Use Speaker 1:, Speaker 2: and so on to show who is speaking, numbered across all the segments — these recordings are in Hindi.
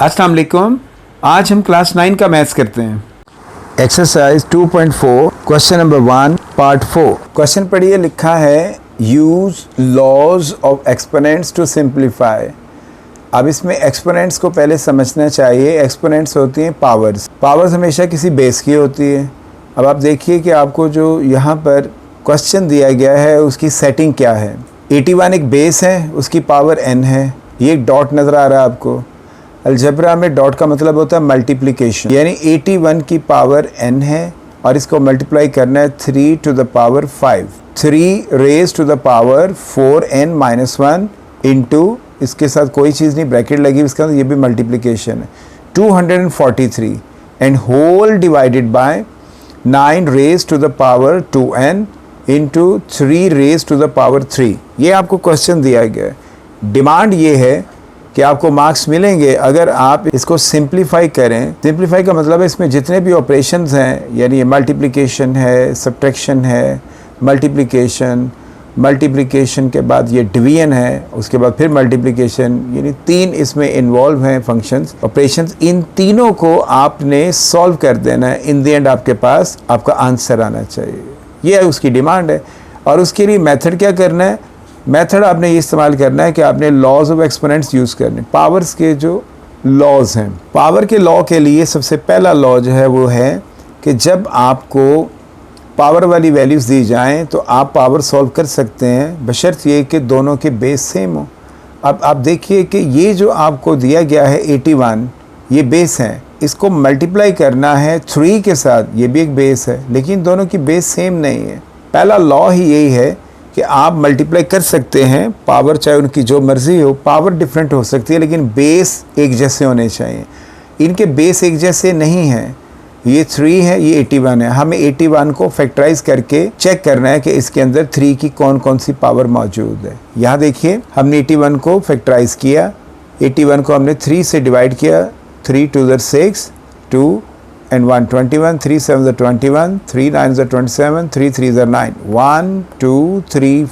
Speaker 1: अस्सलाम वालेकुम। आज हम क्लास 9 का मैथ्स करते हैं।
Speaker 2: Exercise 2.4 question number 1 part 4। Question पढ़िए, लिखा है use laws of exponents to simplify. अब इसमें एक्सपोनेंट्स को पहले समझना चाहिए। एक्सपोनेंट्स होती हैं पावर्स। पावर्स हमेशा किसी बेस की होती है। अब आप देखिए कि आपको जो यहाँ पर क्वेश्चन दिया गया है उसकी सेटिंग क्या है। 81 एक बेस है, उसकी पावर n है। ये एक डॉट नज़र आ रहा है आपको। अलजेब्रा में डॉट का मतलब होता है मल्टीप्लिकेशन, यानी 81 की पावर n है और इसको मल्टीप्लाई करना है 3 to the power 5, 3 raise to the power 4n minus 1 into, इसके साथ कोई चीज़ नहीं, ब्रैकेट लगी इसका, ये भी मल्टीप्लिकेशन है, 243 and whole divided by 9 raise to the power 2n into 3 raise to the power 3। ये आपको क्वेश्चन दिया गया है। डिमांड ये है कि आपको मार्क्स मिलेंगे अगर आप इसको सिंप्लीफाई करें। सिंप्लीफाई का मतलब है इसमें जितने भी ऑपरेशंस हैं, यानी ये मल्टीप्लिकेशन है, सब्ट्रैक्शन है, मल्टीप्लिकेशन के बाद ये डिवीजन है, उसके बाद फिर मल्टीप्लिकेशन, यानी 3 इसमें इन्वॉल्व हैं फंक्शंस, ऑपरेशंस। इन तीनों को आपने सॉल्व कर देना है। इन द एंड आपके पास आपका आंसर आना चाहिए। ये उसकी डिमांड है। और उसके लिए मेथड क्या करना है? मेथड आपने ये इस्तेमाल करना है कि आपने लॉज ऑफ एक्सपोनेंट्स यूज़ करने। पावर्स के जो लॉज हैं, पावर के लॉ के लिए सबसे पहला लॉ जो है वो है कि जब आपको पावर वाली वैल्यूज़ दी जाएं तो आप पावर सॉल्व कर सकते हैं, बशर्त ये कि दोनों के बेस सेम हो। अब आप देखिए कि ये जो आपको दिया गया है 81, ये बेस है, इसको मल्टीप्लाई करना है 3 के साथ, ये भी एक बेस है, लेकिन दोनों की बेस सेम नहीं है। पहला लॉ ही यही है कि आप मल्टीप्लाई कर सकते हैं, पावर चाहे उनकी जो मर्ज़ी हो, पावर डिफरेंट हो सकती है लेकिन बेस एक जैसे होने चाहिए। इनके बेस एक जैसे नहीं हैं। ये 3 है, ये 81 है। हमें 81 को फैक्टराइज करके चेक करना है कि इसके अंदर 3 की कौन कौन सी पावर मौजूद है। यहाँ देखिए, हमने 81 को फैक्टराइज किया। 81 को हमने 3 से डिवाइड किया, 3 2 6, 2 and 1 21, 3 7 21, 3 9 27, 3 3 9, 1 2 3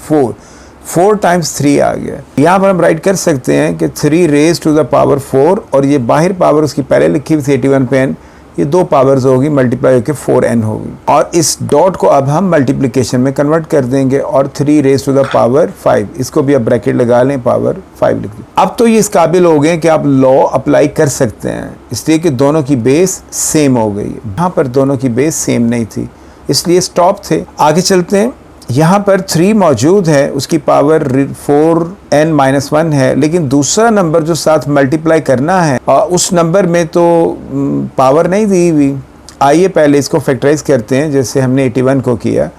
Speaker 2: 4 टाइम्स 3 आ गया। यहाँ पर हम राइट कर सकते हैं कि 3 रेज टू द पावर 4, और ये बाहर पावर उसकी पहले लिखी हुई थी 81 पे n, ये 2 पावर्स होगी, मल्टीप्लाई होकर 4n होगी। और इस डॉट को अब हम मल्टीप्लिकेशन में कन्वर्ट कर देंगे और 3 रेज टू द पावर 5, इसको भी अब ब्रैकेट लगा लें, पावर 5 लिख दें। अब तो ये इस काबिल हो गए कि आप लॉ अप्लाई कर सकते हैं, इसलिए कि दोनों की बेस सेम हो गई। यहाँ पर दोनों की बेस सेम नहीं थी, इसलिए स्टॉप थे। आगे चलते हैं। यहाँ पर 3 मौजूद है, उसकी पावर 4n माइनस 1 है, लेकिन दूसरा नंबर जो साथ मल्टीप्लाई करना है उस नंबर में तो पावर नहीं दी हुई। आइए पहले इसको फैक्टराइज करते हैं, जैसे हमने 81 को किया।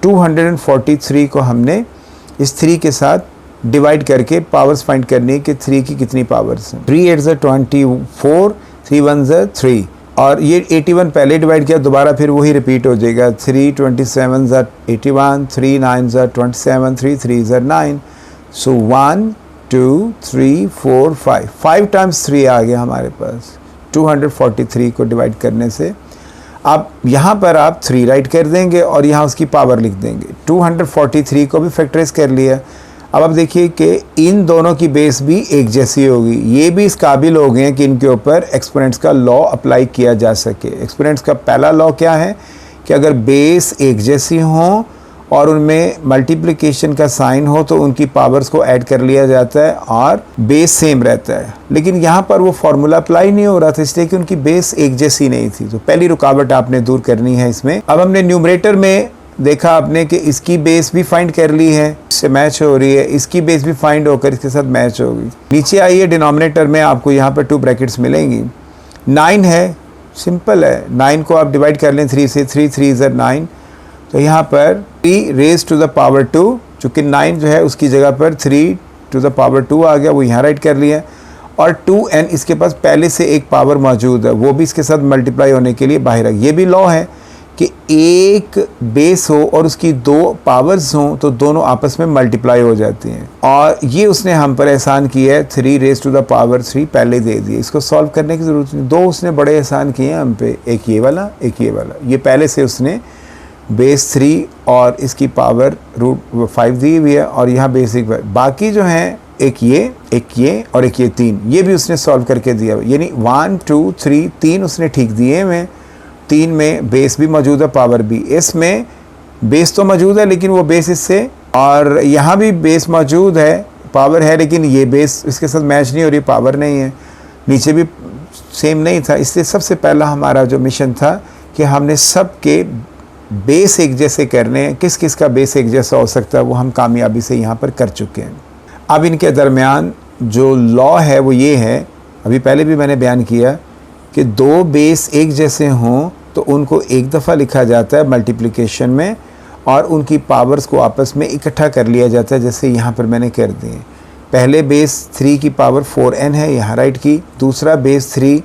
Speaker 2: 243 को हमने इस 3 के साथ डिवाइड करके पावर्स फाइंड करनी है कि 3 की कितनी पावर्स हैं। 3 8 24, 3 1 3, और ये 81 पहले डिवाइड किया, दोबारा फिर वही रिपीट हो जाएगा। 3 27 81, 3 9 27, 3 3 9, सो 1 2 3 4 5 टाइम्स 3 आ गया हमारे पास 243 को डिवाइड करने से। अब यहाँ पर आप 3 राइट कर देंगे और यहाँ उसकी पावर लिख देंगे। 243 को भी फैक्टराइज कर लिया। अब आप देखिए कि इन दोनों की बेस भी एक जैसी होगी। ये भी इस काबिल हो गए हैं कि इनके ऊपर एक्सपोनेंट्स का लॉ अप्लाई किया जा सके। एक्सपोनेंट्स का पहला लॉ क्या है कि अगर बेस एक जैसी हों और उनमें मल्टीप्लिकेशन का साइन हो तो उनकी पावर्स को ऐड कर लिया जाता है और बेस सेम रहता है। लेकिन यहाँ पर वो फार्मूला अप्लाई नहीं हो रहा था, इसलिए कि उनकी बेस एक जैसी नहीं थी। तो पहली रुकावट आपने दूर करनी है इसमें। अब हमने न्यूमरेटर में देखा आपने कि इसकी बेस भी फाइंड कर ली है, इससे मैच हो रही है, इसकी बेस भी फाइंड होकर इसके साथ मैच होगी। नीचे आइए, डिनोमिनेटर में आपको यहाँ पर 2 ब्रैकेट्स मिलेंगी। 9 है, सिंपल है, 9 को आप डिवाइड कर लें 3 से, 3 3 9, तो यहाँ पर 3 रेज टू द पावर 2, चूँकि 9 जो है उसकी जगह पर 3 टू द पावर 2 आ गया, वो यहाँ राइट कर लिया। और 2n इसके पास पहले से एक पावर मौजूद है, वो भी इसके साथ मल्टीप्लाई होने के लिए बाहर है। ये भी लॉ है कि एक बेस हो और उसकी 2 पावर्स हों तो दोनों आपस में मल्टीप्लाई हो जाती हैं। और ये उसने हम पर एहसान किया है, 3 रेज टू द पावर 3 पहले दे दिए, इसको सॉल्व करने की ज़रूरत नहीं। 2 उसने बड़े एहसान किए हैं हम पे, एक ये वाला, एक ये वाला। ये पहले से उसने बेस 3 और इसकी पावर √5 दी हुई है और यहाँ बेसिक। बाकी जो हैं एक ये और एक ये 3, ये भी उसने सॉल्व करके दिया। यानी 1 2 3 3 उसने ठीक दिए हैं। 3 में बेस भी मौजूद है, पावर भी। इसमें बेस तो मौजूद है लेकिन वो बेस इससे, और यहाँ भी बेस मौजूद है, पावर है, लेकिन ये बेस इसके साथ मैच नहीं हो रही, पावर नहीं है। नीचे भी सेम नहीं था। इसलिए सबसे पहला हमारा जो मिशन था कि हमने सब के बेस एक जैसे करने हैं। किस किस का बेस एक जैसा हो सकता है वो हम कामयाबी से यहाँ पर कर चुके हैं। अब इनके दरमियान जो लॉ है वो ये है, अभी पहले भी मैंने बयान किया कि दो बेस एक जैसे हों तो उनको एक दफ़ा लिखा जाता है मल्टीप्लिकेशन में, और उनकी पावर्स को आपस में इकट्ठा कर लिया जाता है, जैसे यहाँ पर मैंने कर दिए। पहले बेस 3 की पावर 4n है यहाँ राइट की, दूसरा बेस 3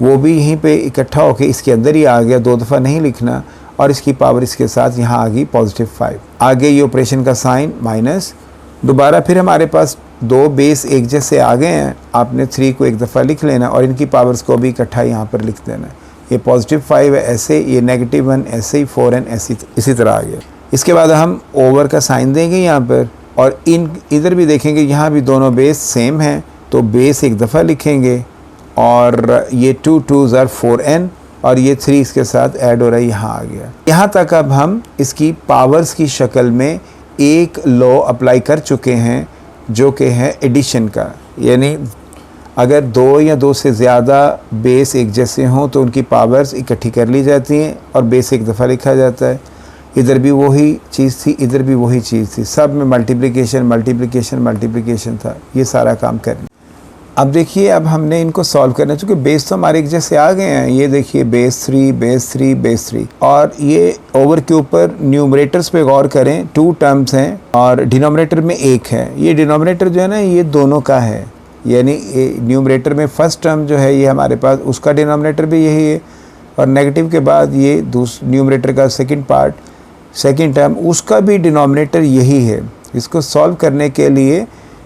Speaker 2: वो भी यहीं पे इकट्ठा होके इसके अंदर ही आ गया, 2 दफ़ा नहीं लिखना, और इसकी पावर इसके साथ यहाँ आ गई +5। आगे ये ऑपरेशन का साइन माइनस, दोबारा फिर हमारे पास दो बेस एक जैसे आ गए हैं। आपने 3 को एक दफ़ा लिख लेना और इनकी पावर्स को भी इकट्ठा यहाँ पर लिख देना। ये +5 है ऐसे, ये -1 ऐसे ही, 4n ऐसी इसी तरह आ गया। इसके बाद हम ओवर का साइन देंगे यहाँ पर, और इधर भी देखेंगे यहाँ भी दोनों बेस सेम हैं, तो बेस एक दफ़ा लिखेंगे, और ये 2 2s are 4n, और ये 3 इसके साथ ऐड हो रहा है, यहाँ आ गया। यहाँ तक अब हम इसकी पावर्स की शक्ल में एक लॉ अप्लाई कर चुके हैं जो कि है एडिशन का। यानी अगर 2 या 2 से ज़्यादा बेस एक जैसे हों तो उनकी पावर्स इकट्ठी कर ली जाती हैं और बेस एक दफ़ा लिखा जाता है। इधर भी वही चीज़ थी, इधर भी वही चीज़ थी, सब में मल्टीप्लिकेशन मल्टीप्लिकेशन मल्टीप्लिकेशन था, ये सारा काम करना। अब देखिए, अब हमने इनको सॉल्व करना, चूँकि बेस तो हमारे एक जैसे आ गए हैं। ये देखिए बेस 3 बेस 3 बेस 3, और ये ओवर के ऊपर न्यूमरेटर्स पे गौर करें, 2 टर्म्स हैं और डिनोमिनेटर में 1 है। ये डिनोमिनेटर जो है ना ये दोनों का है, यानी न्यूमरेटर में फर्स्ट टर्म जो है ये हमारे पास, उसका डिनोमिनेटर भी यही है, और नेगेटिव के बाद ये न्यूमरेटर का सेकेंड टर्म उसका भी डिनोमिनेटर यही है। इसको सॉल्व करने के लिए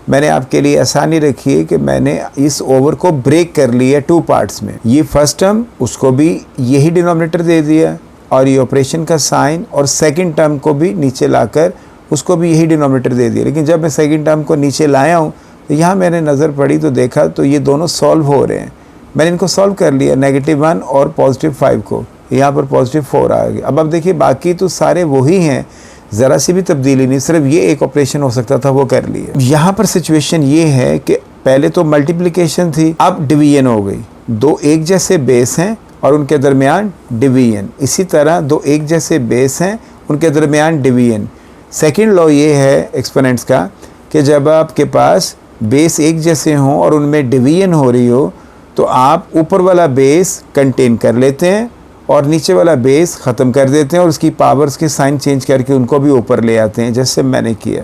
Speaker 2: मैंने आपके लिए आसानी रखी है कि मैंने इस ओवर को ब्रेक कर लिया 2 पार्ट्स में। ये फर्स्ट टर्म उसको भी यही डिनोमिनेटर दे दिया, और ये ऑपरेशन का साइन, और सेकंड टर्म को भी नीचे लाकर उसको भी यही डिनोमिनेटर दे दिया। लेकिन जब मैं सेकंड टर्म को नीचे लाया हूँ तो यहाँ मैंने नज़र पड़ी तो देखा तो ये दोनों सॉल्व हो रहे हैं। मैंने इनको सॉल्व कर लिया, -1 और +5 को, यहाँ पर +4 आ गया। अब देखिए बाकी तो सारे वही हैं, ज़रा सी भी तब्दीली नहीं, सिर्फ ये एक ऑपरेशन हो सकता था वो कर लिया। यहाँ पर सिचुएशन ये है कि पहले तो मल्टीप्लिकेशन थी, अब डिवीजन हो गई। 2 एक जैसे बेस हैं और उनके दरमियान डिवीजन, इसी तरह 2 एक जैसे बेस हैं उनके दरमियान डिवीजन। सेकंड लॉ ये है एक्सपोनेंट्स का कि जब आपके पास बेस एक जैसे हों और उनमें डिवीजन हो रही हो तो आप ऊपर वाला बेस कंटेन कर लेते हैं और नीचे वाला बेस ख़त्म कर देते हैं, और उसकी पावर्स के साइन चेंज करके उनको भी ऊपर ले आते हैं, जैसे मैंने किया।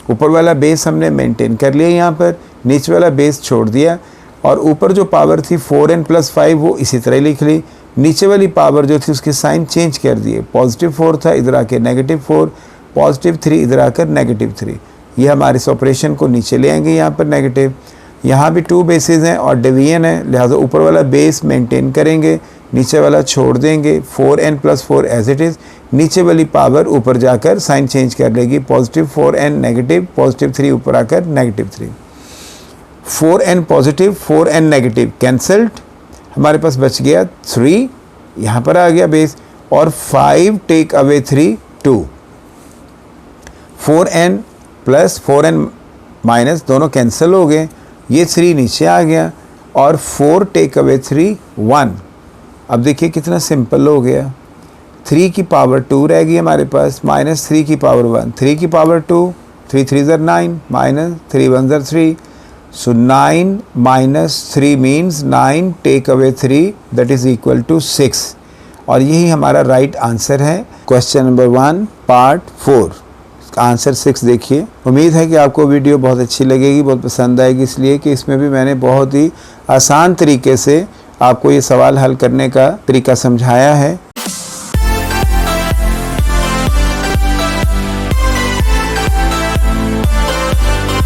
Speaker 2: ऊपर वाला बेस हमने मेंटेन कर लिया यहाँ पर, नीचे वाला बेस छोड़ दिया, और ऊपर जो पावर थी 4n + 5 वो इसी तरह लिख ली। नीचे वाली पावर जो थी उसके साइन चेंज कर दिए, +4 था इधर आके -4, +3 इधर आकर -3। ये हमारे इस ऑपरेशन को नीचे ले आएंगे यहाँ पर नेगेटिव। यहाँ भी 2 बेसेस हैं और डिवीजन है, लिहाजा ऊपर वाला बेस मेंटेन करेंगे, नीचे वाला छोड़ देंगे, 4n + 4 एज इट इज़। नीचे वाली पावर ऊपर जाकर साइन चेंज कर लेगी, +4n नेगेटिव, +3 ऊपर आकर -3। 4n positive 4n negative cancelled, हमारे पास बच गया 3, यहाँ पर आ गया बेस, और 5 take away 3 2। 4n + 4n minus दोनों कैंसिल हो गए, ये 3 नीचे आ गया, और 4 टेक अवे 3 1। अब देखिए कितना सिंपल हो गया। 3 की पावर 2 रह गई हमारे पास, -3 की पावर 1, 3 की power 2, 3 3s are 9, -3 1s are 3, so 9 - 3 means 9 take away 3 that is equal to 6, और यही हमारा राइट आंसर है क्वेश्चन नंबर 1 पार्ट 4 का आंसर 6। देखिए, उम्मीद है कि आपको वीडियो बहुत अच्छी लगेगी, बहुत पसंद आएगी, इसलिए कि इसमें भी मैंने बहुत ही आसान तरीके से आपको ये सवाल हल करने का तरीका समझाया है।